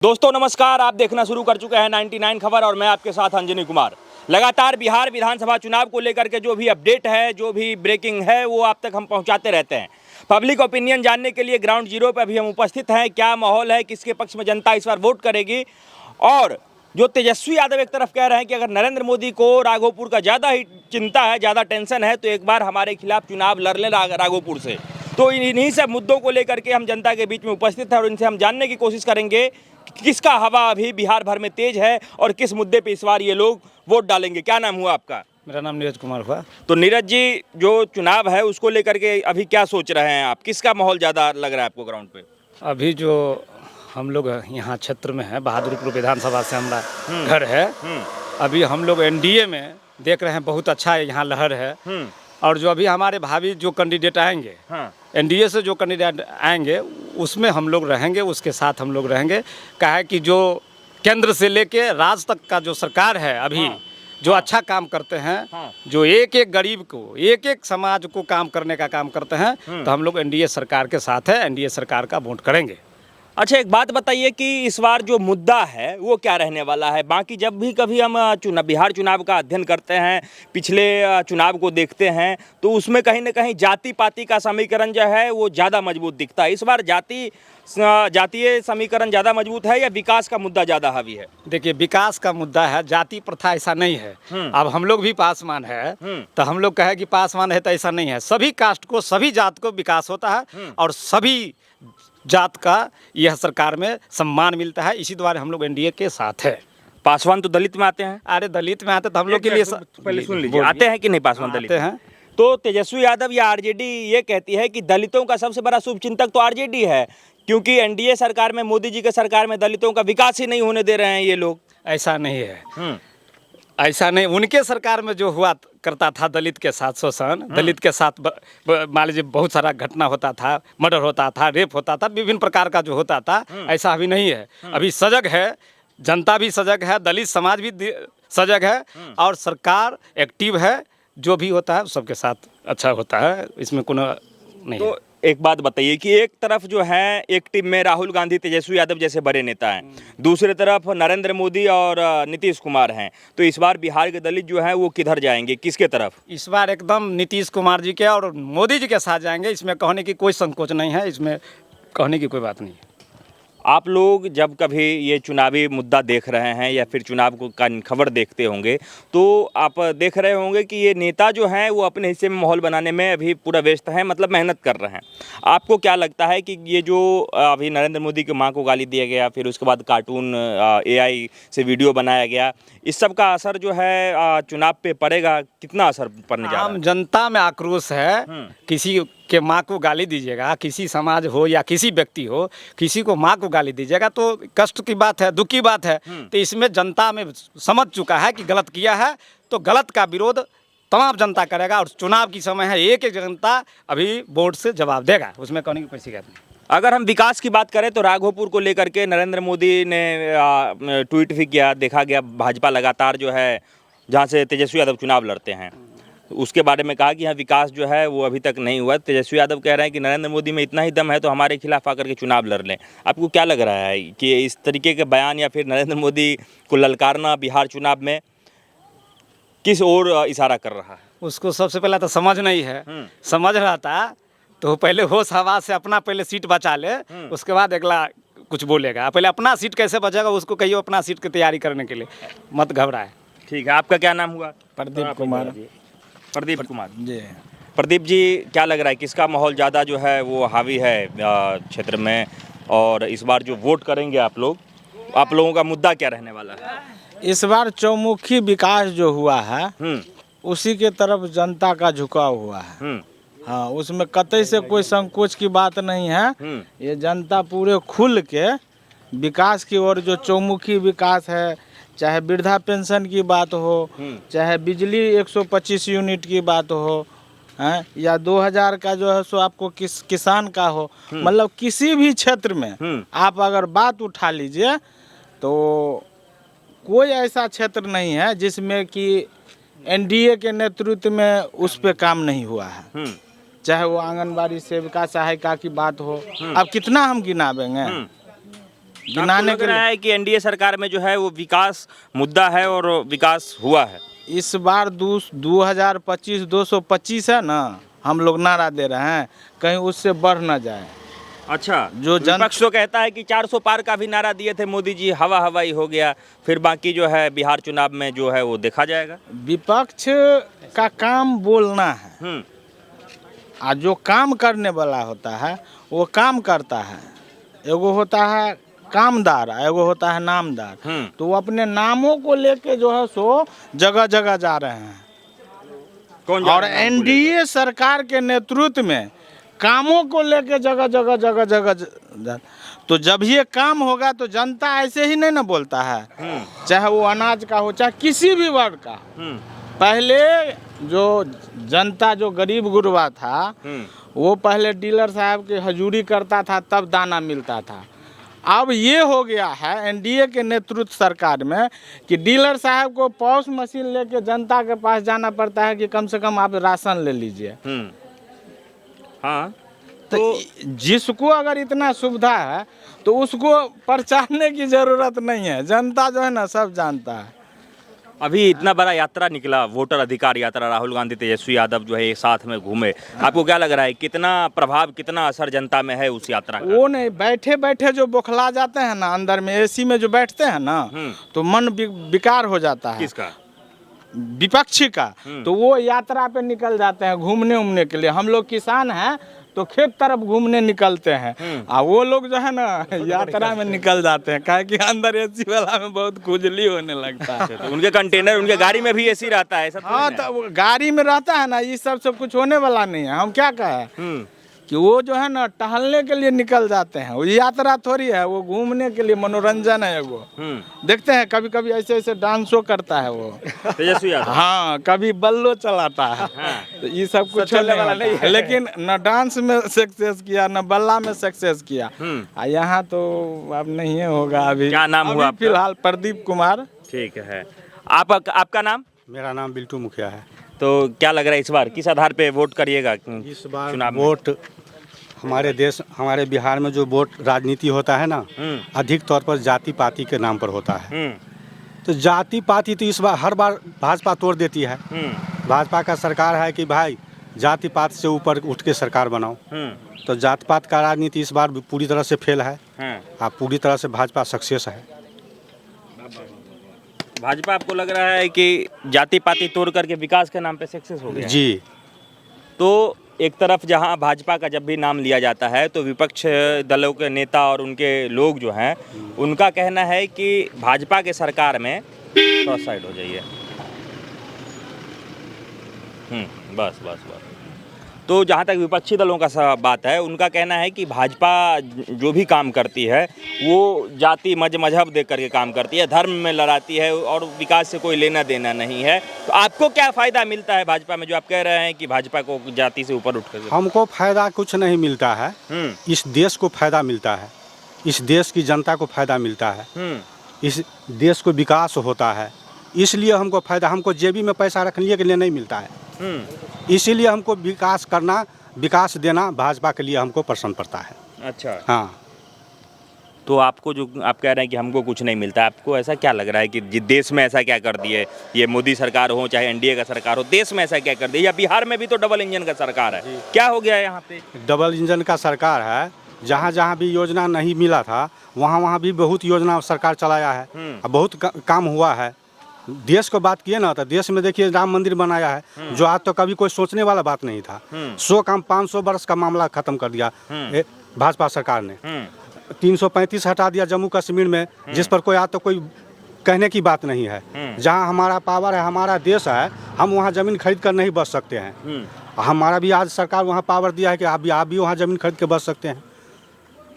दोस्तों नमस्कार, आप देखना शुरू कर चुके हैं 99 खबर और मैं आपके साथ अंजनी कुमार। लगातार बिहार विधानसभा चुनाव को लेकर के जो भी अपडेट है, जो भी ब्रेकिंग है, वो आप तक हम पहुंचाते रहते हैं। पब्लिक ओपिनियन जानने के लिए ग्राउंड जीरो पर अभी हम उपस्थित हैं। क्या माहौल है, किसके पक्ष में जनता इस बार वोट करेगी, और जो तेजस्वी यादव एक तरफ कह रहे हैं कि अगर नरेंद्र मोदी को राघोपुर का ज़्यादा ही चिंता है, ज़्यादा टेंशन है, तो एक बार हमारे खिलाफ चुनाव लड़ लें राघोपुर से। तो इन्हीं सब मुद्दों को लेकर के हम जनता के बीच में उपस्थित हैं और इनसे हम जानने की कोशिश करेंगे कि किसका हवा अभी बिहार भर में तेज है और किस मुद्दे पे इस बार ये लोग वोट डालेंगे। क्या नाम हुआ आपका? मेरा नाम नीरज कुमार हुआ। तो नीरज जी, जो चुनाव है उसको लेकर के अभी क्या सोच रहे हैं आप? किसका माहौल ज़्यादा लग रहा है आपको ग्राउंड पे? अभी जो हम लोग यहाँ क्षेत्र में है, बहादुरपुर विधानसभा से हमारा घर है। अभी हम लोग एनडीए में देख रहे हैं, बहुत अच्छा यहाँ लहर है। और जो अभी हमारे भावी जो कैंडिडेट आएंगे, एनडीए से जो कैंडिडेट आएंगे उसमें हम लोग रहेंगे, उसके साथ हम लोग रहेंगे। क्या है कि जो केंद्र से लेके राज्य तक का जो सरकार है अभी, जो अच्छा काम करते हैं, जो एक एक गरीब को, एक एक समाज को काम करने का काम करते हैं, तो हम लोग एनडीए सरकार के साथ है, एनडीए सरकार का वोट करेंगे। अच्छा, एक बात बताइए कि इस बार जो मुद्दा है वो क्या रहने वाला है? बाकी जब भी कभी हम बिहार चुनाव का अध्ययन करते हैं, पिछले चुनाव को देखते हैं, तो उसमें कहीं ना कहीं जाति पाति का समीकरण जो है वो ज़्यादा मजबूत दिखता है। इस बार जातीय समीकरण ज़्यादा मजबूत है या विकास का मुद्दा ज़्यादा हावी है? देखिए, विकास का मुद्दा है, जाति प्रथा ऐसा नहीं है। अब हम लोग भी पासवान है, तो हम लोग कहे कि पासवान है, तो ऐसा नहीं है। सभी कास्ट को, सभी जात को विकास होता है और सभी जात का यह सरकार में सम्मान मिलता है। इसी द्वारा हम लोग एनडीए के साथ है। पासवान तो दलित में आते हैं। अरे दलित में आते तो हम लोग के लिए पहले सुन लीजिए, आते हैं कि नहीं पासवान दलित हैं? तो तेजस्वी यादव या आरजेडी ये कहती है कि दलितों का सबसे बड़ा शुभचिंतक तो आरजेडी है, क्योंकि एनडीए सरकार में, मोदी जी के सरकार में दलितों का विकास ही नहीं होने दे रहे हैं ये लोग। ऐसा नहीं है, ऐसा नहीं। उनके सरकार में जो हुआ करता था दलित के साथ शोषण, दलित के साथ मान लीजिए बहुत सारा घटना होता था, मर्डर होता था, रेप होता था, विभिन्न प्रकार का जो होता था, ऐसा अभी नहीं है। अभी सजग है, जनता भी सजग है, दलित समाज भी सजग है और सरकार एक्टिव है। जो भी होता है सबके साथ अच्छा होता है, इसमें कोनो नहीं तो है। एक बात बताइए कि एक तरफ जो है एक टीम में राहुल गांधी, तेजस्वी यादव जैसे बड़े नेता हैं, दूसरी तरफ नरेंद्र मोदी और नीतीश कुमार हैं, तो इस बार बिहार के दलित जो हैं वो किधर जाएंगे, किसके तरफ? इस बार एकदम नीतीश कुमार जी के और मोदी जी के साथ जाएंगे। इसमें कहने की कोई संकोच नहीं है, इसमें कहने की कोई बात नहीं है। आप लोग जब कभी ये चुनावी मुद्दा देख रहे हैं या फिर चुनाव का खबर देखते होंगे, तो आप देख रहे होंगे कि ये नेता जो हैं वो अपने हिस्से में माहौल बनाने में अभी पूरा व्यस्त हैं, मतलब मेहनत कर रहे हैं। आपको क्या लगता है कि ये जो अभी नरेंद्र मोदी की मां को गाली दिया गया, फिर उसके बाद कार्टून एआई से वीडियो बनाया गया, इस सब का असर जो है चुनाव पे पड़ेगा? कितना असर पड़ने जा रहा है? आम जनता में आक्रोश है। किसी के माँ को गाली दीजिएगा, किसी समाज हो या किसी व्यक्ति हो, किसी को माँ को गाली दीजिएगा तो कष्ट की बात है, दुख की बात है। तो इसमें जनता में समझ चुका है कि गलत किया है, तो गलत का विरोध तमाम जनता करेगा। और चुनाव की समय है, एक एक जनता अभी वोट से जवाब देगा, उसमें कहने की कोई शिकायत नहीं। अगर हम विकास की बात करें तो राघोपुर को लेकर के नरेंद्र मोदी ने ट्वीट भी किया, देखा गया। भाजपा लगातार जो है, जहाँ से तेजस्वी यादव चुनाव लड़ते हैं, उसके बारे में कहा कि यहाँ विकास जो है वो अभी तक नहीं हुआ। तेजस्वी यादव कह रहे हैं कि नरेंद्र मोदी में इतना ही दम है तो हमारे खिलाफ आकर के चुनाव लड़ लें। आपको क्या लग रहा है कि इस तरीके के बयान या फिर नरेंद्र मोदी को ललकारना बिहार चुनाव में किस ओर इशारा कर रहा है? उसको सबसे पहले तो समझ नहीं है। समझ रहा था तो पहले होश हवास से अपना पहले सीट बचा ले, उसके बाद अगला कुछ बोलेगा। पहले अपना सीट कैसे बचेगा उसको कहिए, अपना सीट की तैयारी करने के लिए मत घबराए। ठीक है, आपका क्या नाम हुआ? प्रदीप कुमार। प्रदीप कुमार जी। प्रदीप जी, क्या लग रहा है किसका माहौल ज़्यादा जो है वो हावी है क्षेत्र में, और इस बार जो वोट करेंगे आप लोगों का मुद्दा क्या रहने वाला है? इस बार चौमुखी विकास जो हुआ है उसी के तरफ जनता का झुकाव हुआ है। हाँ, उसमें कतई से कोई संकोच की बात नहीं है। ये जनता पूरे खुल के विकास की ओर, जो चौमुखी विकास है, चाहे वृद्धा पेंशन की बात हो, चाहे बिजली 125 यूनिट की बात हो, हैं, या 2000 का जो है सो आपको किसान का हो, मतलब किसी भी क्षेत्र में आप अगर बात उठा लीजिए तो कोई ऐसा क्षेत्र नहीं है जिसमें कि एनडीए के नेतृत्व में उस पे काम नहीं हुआ है। चाहे वो आंगनबाड़ी सेविका सहायिका की बात हो, अब कितना हम गिनावेंगे। गिनाने लग के रहा लिए है कि एनडीए सरकार में जो है वो विकास मुद्दा है और विकास हुआ है। इस बार 2025 225 है ना, हम लोग नारा दे रहे हैं, कहीं उससे बढ़ ना जाए। अच्छा, जो विपक्ष तो कहता है कि 400 पार का भी नारा दिए थे मोदी जी, हवा हवाई हो गया, फिर बाकी जो है बिहार चुनाव में जो है वो देखा जाएगा। विपक्ष का काम बोलना है, और जो काम करने वाला होता है वो काम करता है। एगो होता है कामदार, एगो होता है नामदार। तो वो अपने नामों को लेके जो है सो जगह जगह जा रहे हैं। कौन जा और रहा है नाम को एनडीए सरकार के नेतृत्व में कामों को लेके जगह तो जब ये काम होगा तो जनता ऐसे ही नहीं ना बोलता है, चाहे वो अनाज का हो चाहे किसी भी वर्ग का। पहले जो जनता जो गरीब गुरबा था वो पहले डीलर साहब की हजूरी करता था, तब दाना मिलता था। अब ये हो गया है एनडीए के नेतृत्व सरकार में कि डीलर साहब को पॉस मशीन लेके जनता के पास जाना पड़ता है कि कम से कम आप राशन ले लीजिए। हाँ, तो जिसको अगर इतना सुविधा है तो उसको प्रचारने की जरूरत नहीं है, जनता जो है ना सब जानता है। अभी इतना बड़ा यात्रा निकला, वोटर अधिकार यात्रा, राहुल गांधी तेजस्वी यादव जो है एक साथ में घूमे, आपको क्या लग रहा है कितना प्रभाव, कितना असर जनता में है उस यात्रा का? वो नहीं, बैठे बैठे जो बौखला जाते हैं ना, अंदर में एसी में जो बैठते हैं ना, तो मन विकार हो जाता है। किसका? विपक्षी का। तो वो यात्रा पे निकल जाते हैं घूमने उमने के लिए। हम लोग किसान हैं तो खेत तरफ घूमने निकलते हैं, और वो लोग जो है ना यात्रा में निकल जाते हैं, काहे कि अंदर एसी वाला में बहुत खुजली होने लगता है। तो उनके कंटेनर, उनके गाड़ी में भी एसी रहता है ऐसा? हाँ, तो वो गाड़ी में रहता है ना, ये सब कुछ होने वाला नहीं है। हम क्या कहें कि वो जो है ना टहलने के लिए निकल जाते हैं, वो यात्रा थोड़ी है, वो घूमने के लिए मनोरंजन है वो। देखते हैं कभी कभी ऐसे ऐसे डांसो करता है वो तेजस्वी यादव। हाँ, कभी बल्लो चलाता है। तो ये सब कुछ चलने वाला नहीं है। लेकिन न डांस में सक्सेस किया, न बल्ला में सक्सेस किया। यहाँ तो अब नहीं होगा। अभी क्या नाम हुआ आपका? फिलहाल प्रदीप कुमार। ठीक है, आपका नाम? मेरा नाम बिल्टू मुखिया है। तो क्या लग रहा है इस बार किस आधार पे वोट करिएगा? इस बार चुनाव में? वोट हमारे देश, हमारे बिहार में जो वोट राजनीति होता है ना, अधिक तौर पर जाति पाति के नाम पर होता है। तो जाति पाति तो इस बार हर बार भाजपा तोड़ देती है। भाजपा का सरकार है कि भाई जाति पात से ऊपर उठ के सरकार बनाओ। तो जाति पात का राजनीति इस बार पूरी तरह से फेल है। पूरी तरह से भाजपा सक्सेस है। भाजपा आपको लग रहा है कि जाति पाति तोड़ करके विकास के नाम पे सक्सेस हो गया? जी। तो एक तरफ जहां भाजपा का जब भी नाम लिया जाता है तो विपक्ष दलों के नेता और उनके लोग जो हैं उनका कहना है कि भाजपा के सरकार में थोड़ा साइड हो जाइए। बस बस बस। तो जहाँ तक विपक्षी दलों का बात है, उनका कहना है कि भाजपा जो भी काम करती है वो जाति मजहब देख करके काम करती है, धर्म में लड़ाती है और विकास से कोई लेना देना नहीं है। तो आपको क्या फ़ायदा मिलता है भाजपा में, जो आप कह रहे हैं कि भाजपा को जाति से ऊपर उठ कर? हमको फ़ायदा कुछ नहीं मिलता है। इस देश को फ़ायदा मिलता है, इस देश की जनता को फ़ायदा मिलता है, इस देश को विकास होता है, इसलिए हमको फ़ायदा। हमको जेबी में पैसा रखने के लिए नहीं मिलता है, इसीलिए हमको विकास करना, विकास देना भाजपा के लिए हमको पसंद पड़ता है। अच्छा, हाँ। तो आपको जो आप कह रहे हैं कि हमको कुछ नहीं मिलता, आपको ऐसा क्या लग रहा है कि देश में ऐसा क्या कर दिए, ये मोदी सरकार हो चाहे एनडीए का सरकार हो, देश में ऐसा क्या कर दिया? या बिहार में भी तो डबल इंजन का सरकार है, क्या हो गया है यहाँ पे? डबल इंजन का सरकार है, जहाँ जहाँ भी योजना नहीं मिला था वहाँ भी बहुत योजना सरकार चलाया है, बहुत काम हुआ है। देश को बात किए ना, तो देश में देखिए राम मंदिर बनाया है, जो आज तो कभी कोई सोचने वाला बात नहीं था। 100 काम 500 वर्ष का मामला खत्म कर दिया भाजपा सरकार ने। 335 हटा दिया जम्मू कश्मीर में, जिस पर कोई आज तो कोई कहने की बात नहीं है। जहाँ हमारा पावर है, हमारा देश है, हम वहाँ ज़मीन खरीद कर नहीं बच सकते हैं। हमारा भी आज सरकार वहाँ पावर दिया है कि आप भी वहाँ ज़मीन खरीद के बच सकते हैं।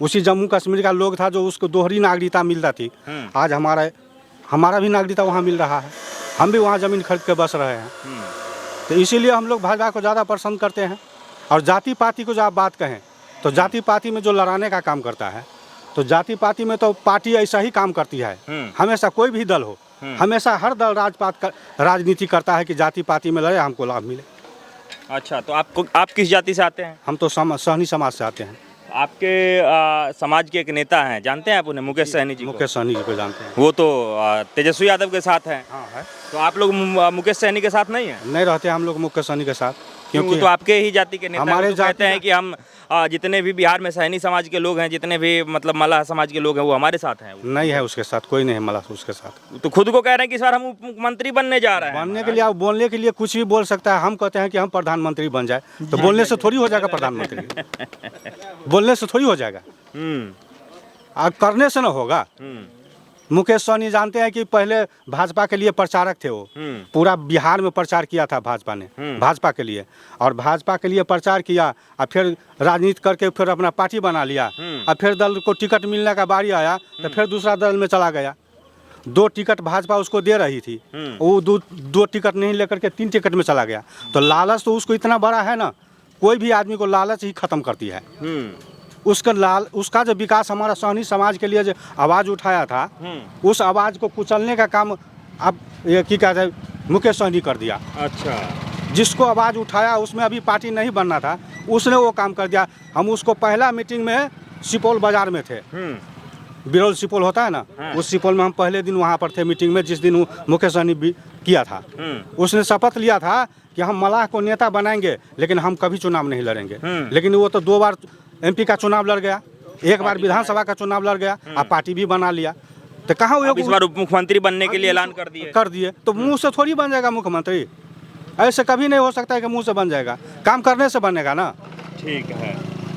उसी जम्मू कश्मीर का लोग था जो उसको दोहरी नागरिकता मिलता थी, आज हमारा भी नागरिकता वहाँ मिल रहा है, हम भी वहाँ ज़मीन खरीद के बस रहे हैं। तो इसीलिए हम लोग भाजपा को ज़्यादा पसंद करते हैं। और जाति पाति को जो आप बात कहें, तो जाति पाति में जो लड़ाने का काम करता है, तो जाति पाति में तो पार्टी ऐसा ही काम करती है। हमेशा कोई भी दल हो, हमेशा हर दल राजनीति करता है कि जाति पाति में लड़े, हमको लाभ मिले। अच्छा, तो आप किस जाति से आते हैं? हम तो सहनी समाज से आते हैं। आपके समाज के एक नेता हैं, जानते हैं आप उन्हें, मुकेश सहनी जी को? मुकेश सहनी जी को जानते हैं। वो तो तेजस्वी यादव के साथ हैं। हाँ है। तो आप लोग मुकेश सहनी के साथ नहीं हैं? नहीं रहते हम लोग मुकेश सहनी के साथ, क्योंकि क्योंकि तो आपके ही जाति के नेता हमारे हैं, तो कहते जाति हैं कि हम जितने भी बिहार में सहनी समाज के लोग हैं, जितने भी मतलब मल्लाह समाज के लोग हैं, वो हमारे साथ हैं। नहीं है उसके साथ, कोई नहीं है मला उसके साथ। तो खुद को कह रहे हैं कि सर हम उप मुख्यमंत्री बनने जा रहे हैं। बनने के लिए आप बोलने के लिए कुछ भी बोल सकता है। हम कहते हैं कि हम प्रधानमंत्री बन जाए, तो बोलने से थोड़ी हो जाएगा प्रधानमंत्री। बोलने से थोड़ी हो जाएगा, अब करने से ना होगा। मुकेश सहनी जानते हैं कि पहले भाजपा के लिए प्रचारक थे वो, पूरा बिहार में प्रचार किया था भाजपा ने, भाजपा के लिए, और भाजपा के लिए प्रचार किया और फिर राजनीति करके फिर अपना पार्टी बना लिया, और फिर दल को टिकट मिलने का बारी आया तो फिर दूसरा दल में चला गया। 2 टिकट भाजपा उसको दे रही थी, वो दो टिकट नहीं लेकर के 3 टिकट में चला गया। तो लालच तो उसको इतना बड़ा है ना, कोई भी आदमी को लालच ही खत्म करती है। उसका जो विकास हमारा सहनी समाज के लिए जो आवाज़ उठाया था, उस आवाज़ को कुचलने का काम अब ये क्या कहते हैं मुकेश सहनी कर दिया। अच्छा, जिसको आवाज़ उठाया उसमें अभी पार्टी नहीं बनना था, उसने वो काम कर दिया। हम उसको पहला मीटिंग में सुपौल बाजार में थे, बिरौल सुपौल होता है ना, उस सुपौल में हम पहले दिन वहाँ पर थे मीटिंग में, जिस दिन वो मुकेश सहनी भी किया था। उसने शपथ लिया था कि हम मलाह को नेता बनाएंगे, लेकिन हम कभी चुनाव नहीं लड़ेंगे। लेकिन वो तो 2 बार MP का चुनाव लड़ गया, 1 बार विधानसभा का चुनाव लड़ गया, अब पार्टी भी बना लिया। तो कहाँ अब इस बार उप मुख्यमंत्री बनने के लिए ऐलान कर दिए। तो मुंह से थोड़ी बन जाएगा मुख्यमंत्री, ऐसे कभी नहीं हो सकता है कि मुंह से बन जाएगा, काम करने से बनेगा ना। ठीक है।